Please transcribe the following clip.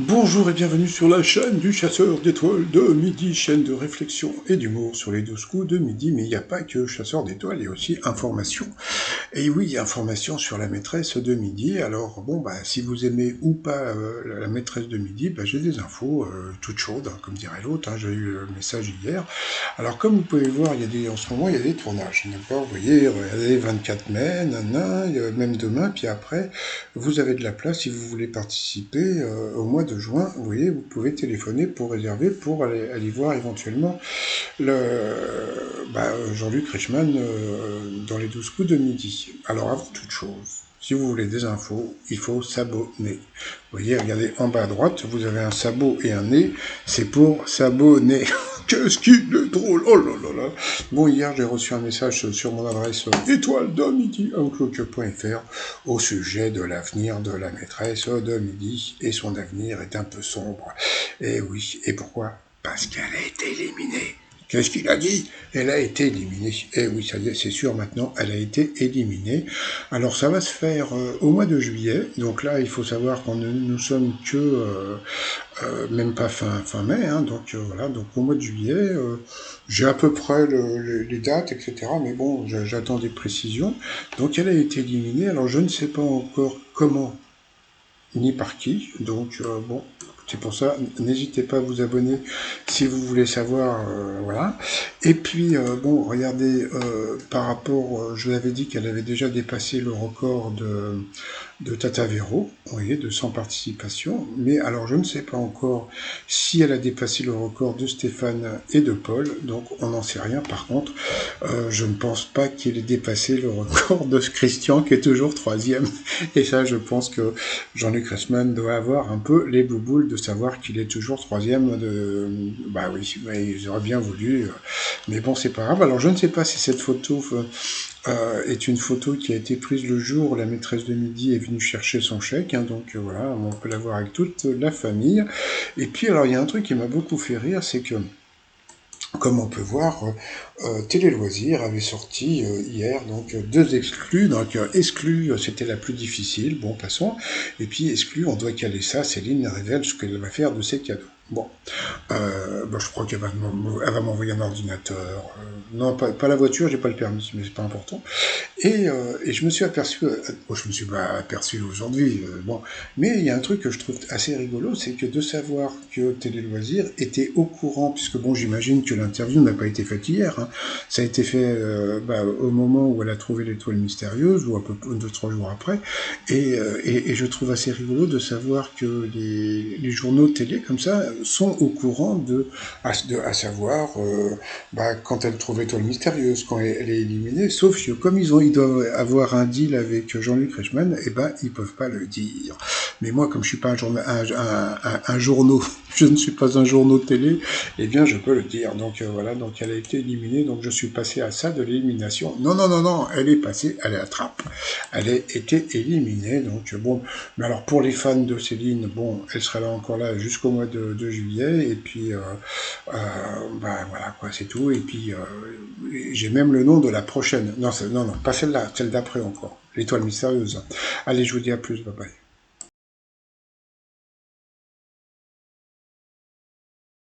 Bonjour et bienvenue sur la chaîne du chasseur d'étoiles de midi, chaîne de réflexion et d'humour sur les 12 coups de midi, mais il n'y a pas que chasseur d'étoiles, il y a aussi information. Et oui, information sur la maîtresse de midi, alors bon, si vous aimez ou pas la maîtresse de midi, j'ai des infos toutes chaudes, hein, comme dirait l'autre, hein, j'ai eu le message hier. Alors comme vous pouvez voir, en ce moment il y a des tournages, d'accord, vous voyez, regardez, 24 mai, il y a même demain, puis après, vous avez de la place si vous voulez participer au mois de juin, vous voyez, vous pouvez téléphoner pour réserver, pour aller voir éventuellement Jean-Luc Reichmann dans les 12 coups de midi. Alors avant toute chose, si vous voulez des infos, il faut s'abonner. Vous voyez, regardez en bas à droite, vous avez un sabot et un nez, c'est pour s'abonner. Qu'est-ce qu'il est drôle, oh là là là. Bon, hier, j'ai reçu un message sur mon adresse étoile-de-midi-outlook.fr au sujet de l'avenir de la maîtresse de midi, et son avenir est un peu sombre. Et oui, et pourquoi? Parce qu'elle a été éliminée. Qu'est-ce qu'il a dit? Elle a été éliminée. Eh oui, ça y est, c'est sûr maintenant, elle a été éliminée. Alors ça va se faire au mois de juillet. Donc là, il faut savoir qu'on ne nous sommes que même pas fin mai. Hein, donc voilà, donc au mois de juillet, j'ai à peu près les dates, etc. Mais bon, j'attends des précisions. Donc elle a été éliminée. Alors je ne sais pas encore comment ni par qui. Donc bon, c'est pour ça, n'hésitez pas à vous abonner si vous voulez savoir, voilà. Et puis, bon, regardez, par rapport, je vous avais dit qu'elle avait déjà dépassé le record de Tata Véro, vous voyez, de 100 participations. Mais alors, je ne sais pas encore si elle a dépassé le record de Stéphane et de Paul, donc on n'en sait rien. Par contre, je ne pense pas qu'il ait dépassé le record de Christian, qui est toujours troisième. Et ça, je pense que Jean-Luc Reichmann doit avoir un peu les bouboules de savoir qu'il est toujours troisième de... Bah oui, ils auraient bien voulu. Mais bon, c'est pas grave. Alors, je ne sais pas si cette photo est une photo qui a été prise le jour où la maîtresse de midi est venue chercher son chèque. Hein, donc voilà, on peut la voir avec toute la famille. Et puis, alors, il y a un truc qui m'a beaucoup fait rire, c'est que comme on peut voir, Télé Loisirs avait sorti hier donc deux exclus. Donc exclus, c'était la plus difficile, bon passons. Et puis exclus, on doit caler ça. Céline révèle ce qu'elle va faire de ses cadeaux. Bon, je crois qu'elle va m'envoyer un ordinateur. Non, pas la voiture, j'ai pas le permis, mais c'est pas important. Et je me suis aperçu, je me suis pas aperçu aujourd'hui, bon, mais il y a un truc que je trouve assez rigolo, c'est que de savoir que Télé Loisirs était au courant, puisque bon, j'imagine que l'interview n'a pas été faite hier, hein, ça a été fait au moment où elle a trouvé l'étoile mystérieuse, ou à peu près 2-3 jours après, et je trouve assez rigolo de savoir que les journaux télé comme ça sont au courant à savoir quand elle trouve l'étoile mystérieuse, quand elle est éliminée, sauf que comme ils doivent avoir un deal avec Jean-Luc Reichmann, ils peuvent pas le dire. Mais moi, comme je suis pas un journaux, je ne suis pas un journaux télé, eh bien je peux le dire. Donc voilà, donc elle a été éliminée, donc je suis passé à ça de l'élimination. Non, non, non, non, elle est passée, elle est à trappe. Elle a été éliminée, donc bon. Mais alors pour les fans de Céline, bon, elle sera là encore là jusqu'au mois de juillet, et puis voilà quoi, c'est tout. Et puis j'ai même le nom de la prochaine. Non, non, pas celle-là, celle d'après encore. L'étoile mystérieuse. Allez, je vous dis à plus, bye bye.